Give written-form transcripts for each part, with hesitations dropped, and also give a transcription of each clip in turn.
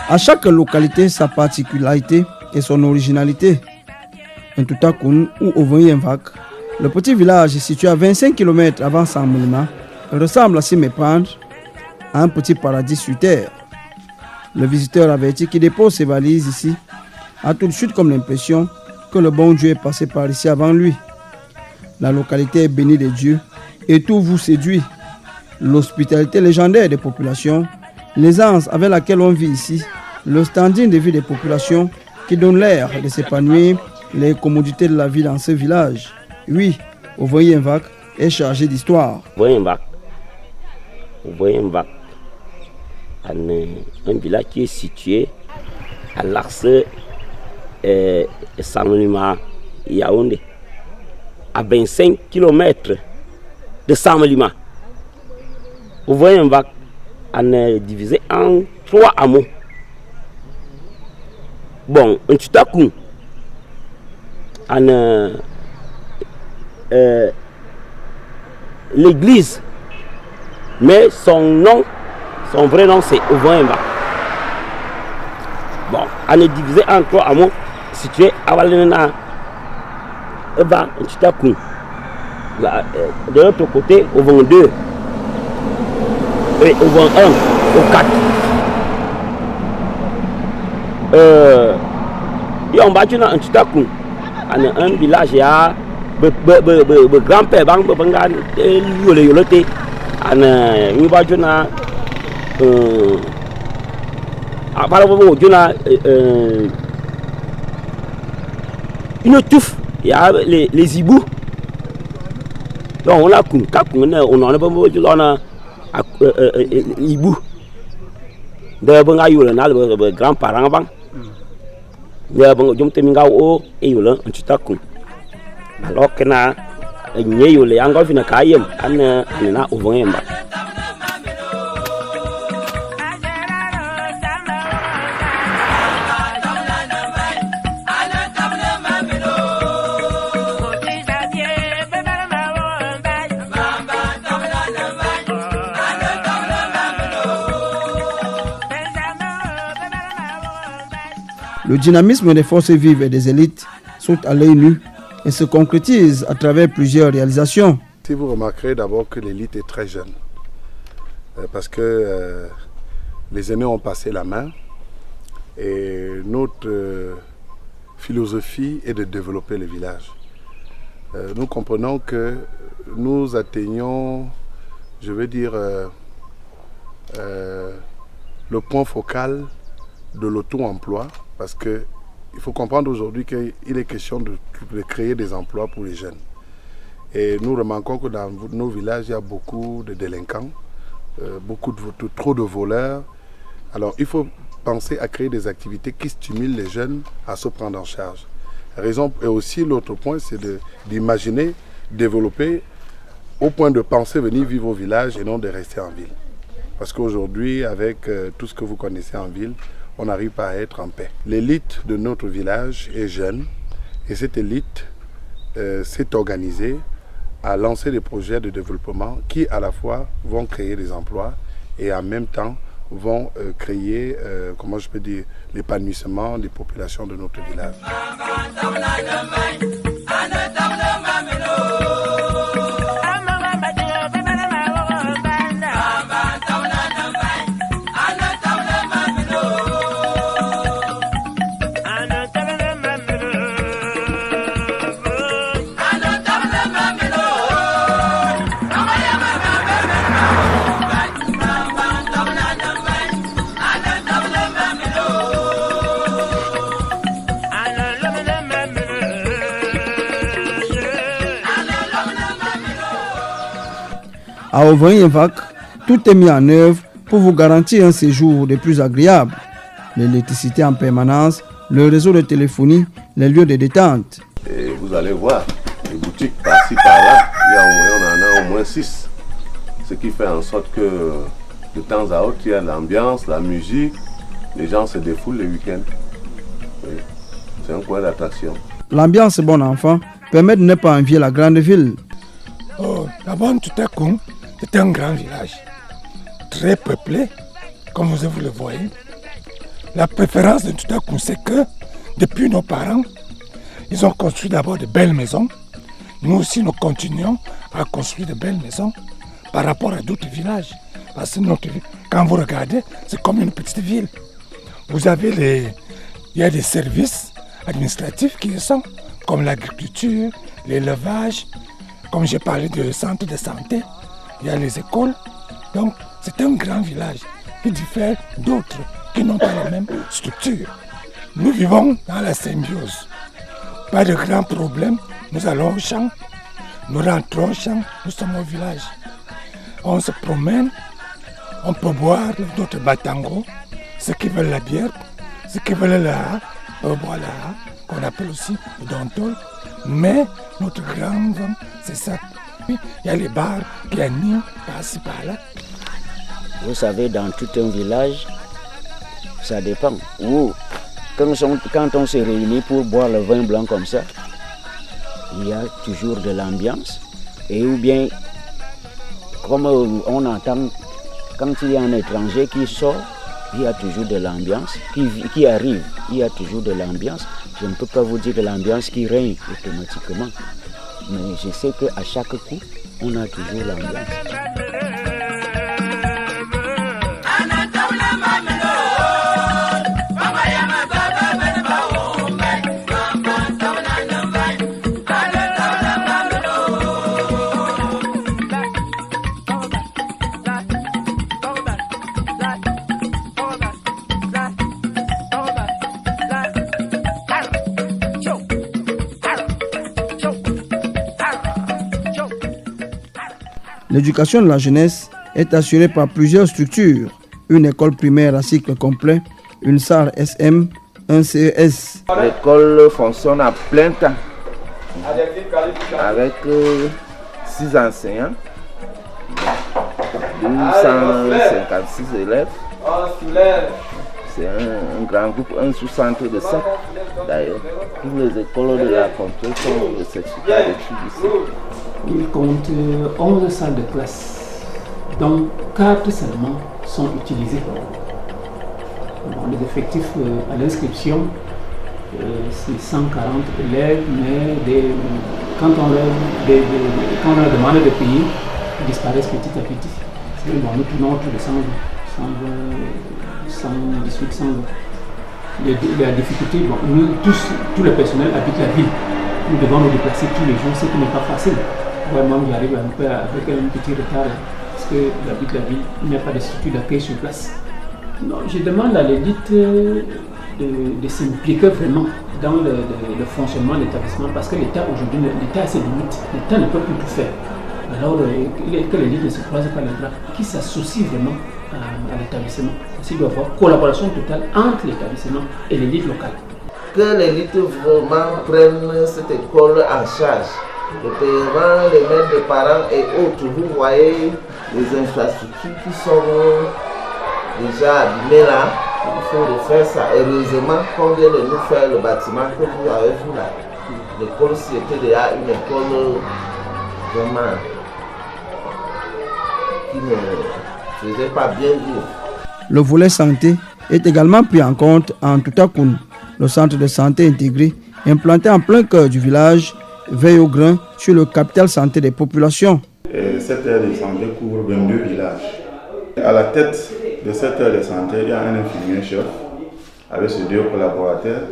À chaque localité, sa particularité et son originalité. Ntoutakun ou Ovoyenvak, le petit village situé à 25 km avant Samolima, ressemble à s'y méprendre à un petit paradis sur terre. Le visiteur averti qui dépose ses valises ici a tout de suite comme l'impression que le bon Dieu est passé par ici avant lui. La localité est bénie de Dieu et tout vous séduit. L'hospitalité légendaire des populations, l'aisance avec laquelle on vit ici, le standing de vie des populations qui donne l'air de s'épanouir, les commodités de la vie dans ce village. Oui, Ovoyenvak est chargé d'histoire. Ovoyenvak, un village qui est situé à l'axe Samolima Yaoundé, à 25 km de Samolima. Ovoyenvak est divisé en 3 hameaux. Bon, Ntoutakun, l'église, mais son vrai nom c'est Ovoyenvak. Bon, on est divisé en 3 hameaux situés à Walenena, Eva, Ntoutakun. De l'autre côté, Ovon 2, et Ovon 1, au 4. Et on va dire dans Ntoutakun, un village, il y a un grand-père, un une touffe, il y a les hiboux. Donc on a hibou. De grands-parents. Alors que na nyeyole angol fina kayem na Ovoyenvak. Le dynamisme des forces vives et des élites saute à l'œil nu et se concrétise à travers plusieurs réalisations. Si vous remarquerez d'abord que l'élite est très jeune, parce que les aînés ont passé la main et notre philosophie est de développer le village. Nous comprenons que nous atteignons, je veux dire, le point focal de l'auto-emploi, parce qu'il faut comprendre aujourd'hui qu'il est question de créer des emplois pour les jeunes. Et nous remarquons que dans nos villages, il y a beaucoup de délinquants, trop de voleurs. Alors il faut penser à créer des activités qui stimulent les jeunes à se prendre en charge. Et aussi l'autre point, c'est d'imaginer, développer, au point de penser venir vivre au village et non de rester en ville. Parce qu'aujourd'hui, avec tout ce que vous connaissez en ville, on n'arrive pas à être en paix. L'élite de notre village est jeune et cette élite s'est organisée à lancer des projets de développement qui à la fois vont créer des emplois et en même temps vont créer, comment je peux dire, l'épanouissement des populations de notre village. À Ovoyenvak, tout est mis en œuvre pour vous garantir un séjour des plus agréables. L'électricité en permanence, le réseau de téléphonie, les lieux de détente. Et vous allez voir, les boutiques par-ci par-là, on en a au moins 6. Ce qui fait en sorte que de temps à autre, il y a l'ambiance, la musique, les gens se défoulent les week-ends. Oui. C'est un coin d'attraction. L'ambiance bon enfant permet de ne pas envier la grande ville. D'abord, Ntoutakun est un grand village, très peuplé, comme vous le voyez. La préférence de Ntouta-Koun, c'est que depuis nos parents, ils ont construit d'abord de belles maisons. Nous aussi, nous continuons à construire de belles maisons par rapport à d'autres villages. Parce que quand vous regardez, c'est comme une petite ville. Vous avez il y a des services administratifs qui y sont, comme l'agriculture, l'élevage, comme j'ai parlé de centres de santé, il y a les écoles. Donc, c'est un grand village qui diffère d'autres qui n'ont pas la même structure. Nous vivons dans la symbiose. Pas de grands problèmes. Nous allons au champ, nous rentrons au champ, nous sommes au village. On se promène, on peut boire notre batango, ceux qui veulent la bière, ceux qui veulent la peuvent boire la qu'on appelle aussi le dontol. Mais notre grand vin, c'est ça. Il y a les bars qui animent par-ci par-là. Vous savez, dans tout un village, ça dépend. Quand on se réunit pour boire le vin blanc comme ça, il y a toujours de l'ambiance. Et ou bien, comme on entend, quand il y a un étranger qui sort, il y a toujours de l'ambiance. Qui arrive, il y a toujours de l'ambiance. Je ne peux pas vous dire de l'ambiance qui règne automatiquement. Mais je sais qu'à chaque coup, on a toujours l'ambiance. L'éducation de la jeunesse est assurée par plusieurs structures. Une école primaire à cycle complet, une SAR SM, un CES. L'école fonctionne à plein temps avec 6 enseignants, 256 élèves. C'est un grand groupe, un sous-centre de 7 d'ailleurs. Toutes les écoles de la contrée sont de certificat d'études ici. Il compte 11 salles de classe, dont 4 seulement sont utilisées. Bon, les effectifs à l'inscription, c'est 140 élèves, mais quand on leur demande de payer, ils disparaissent petit à petit. Bon, nous tournons autour de 118, 120. La difficulté, bon, nous, tout le personnel habite la ville. Nous devons nous déplacer tous les jours, ce qui n'est pas facile. Vraiment, j'arrive un peu avec un petit retard parce que j'habite la ville, il n'y a pas de structure d'accueil sur place. Non, je demande à l'élite de s'impliquer vraiment dans le fonctionnement de l'établissement parce que l'État aujourd'hui, l'État a ses limites. L'État ne peut plus tout faire. Alors que l'élite ne se croise pas les bras, qui s'associe vraiment à l'établissement. Il doit y avoir collaboration totale entre l'établissement et l'élite locale. Que l'élite vraiment prenne cette école en charge. Le paiement, les maîtres de parents et autres, vous voyez les infrastructures qui sont déjà abîmées là. Il faut refaire ça. Heureusement qu'on vient de nous faire le bâtiment que vous avez vu là. L'école, c'était déjà une école vraiment qui ne faisait pas bien vivre. Le volet santé est également pris en compte en Ntouta-Koun. Le centre de santé intégré, implanté en plein cœur du village, veille au grain sur le capital santé des populations. Cette aire de santé couvre 22 villages. À la tête de cette aire de santé, il y a un infirmier chef avec ses 2 collaborateurs.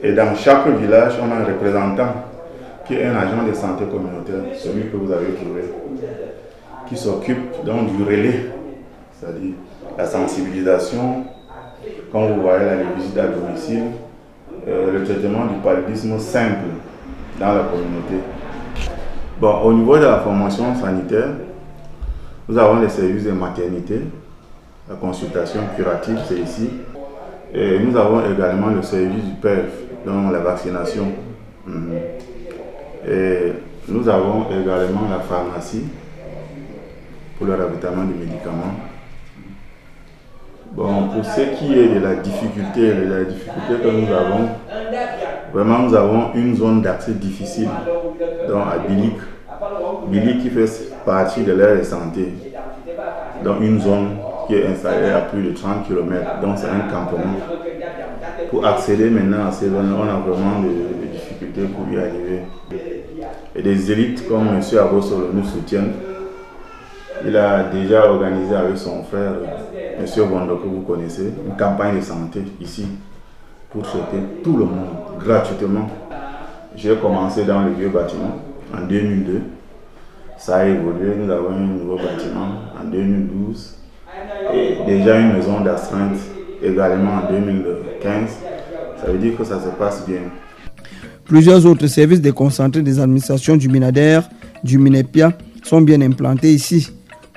Et dans chaque village, on a un représentant qui est un agent de santé communautaire, celui que vous avez trouvé, qui s'occupe donc du relais, c'est-à-dire la sensibilisation, comme vous voyez là, les visites à domicile, le traitement du paludisme simple dans la communauté. Bon, au niveau de la formation sanitaire, nous avons les services de maternité, la consultation curative, c'est ici. Et nous avons également le service du PEV, donc la vaccination. Et nous avons également la pharmacie pour le ravitaillement des médicaments. Bon, pour ce qui est de la difficulté que nous avons, vraiment nous avons une zone d'accès difficile, donc à Bilik qui fait partie de l'aire de santé, donc une zone qui est installé à plus de 30 km, donc c'est un campement. Pour accéder maintenant à ces zones, on a vraiment des difficultés pour y arriver. Et des élites comme M. Abosolo nous soutiennent. Il a déjà organisé avec son frère, M. Bondo, que vous connaissez, une campagne de santé ici pour traiter tout le monde gratuitement. J'ai commencé dans le vieux bâtiment en 2002. Ça a évolué, nous avons un nouveau bâtiment en 2012 et déjà une maison d'astreinte également en 2015. Ça veut dire que ça se passe bien. Plusieurs autres services déconcentrés des administrations du Minader, du Minepia sont bien implantés ici.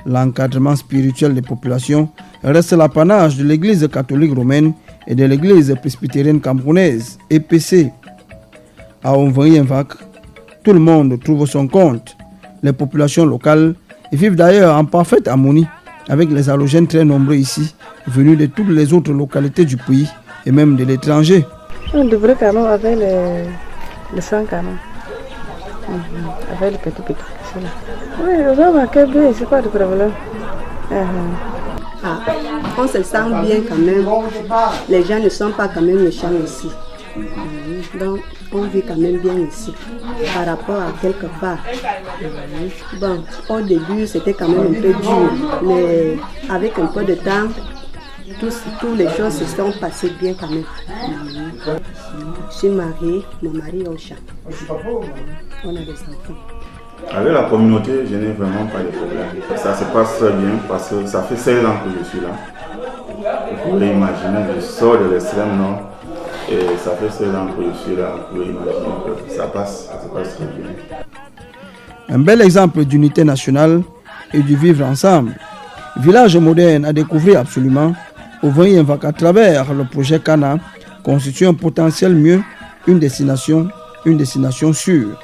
L'encadrement spirituel des populations reste l'apanage de l'Église catholique romaine et de l'Église presbytérienne camerounaise, EPC. À Onvry-Yenvak, tout le monde trouve son compte. Les populations locales vivent d'ailleurs en parfaite harmonie avec les halogènes très nombreux ici, venus de toutes les autres localités du pays et même de l'étranger. On devrait quand même avec le sang quand même. Avec le petit. Oui, les hommes accueillent bien, c'est pas de problème. On se sent bien quand même. Les gens ne sont pas quand même méchants ici. Donc, on vit quand même bien ici par rapport à quelque part. Bon, au début, c'était quand même un peu dur, mais avec un peu de temps, toutes les choses se sont passées bien quand même. Je suis mariée, mon mari est au chat. On a des enfants. Avec la communauté, je n'ai vraiment pas de problème. Ça se passe très bien parce que ça fait 16 ans que je suis là. Vous pouvez imaginer, je sors de l'extrême nord et ça fait 16 ans que je suis là. Vous pouvez imaginer que ça se passe très bien. Un bel exemple d'unité nationale et du vivre ensemble. Village moderne à découvrir absolument. Onvry-Yenvak à travers le projet Cana constitue un potentiel mieux, une destination sûre.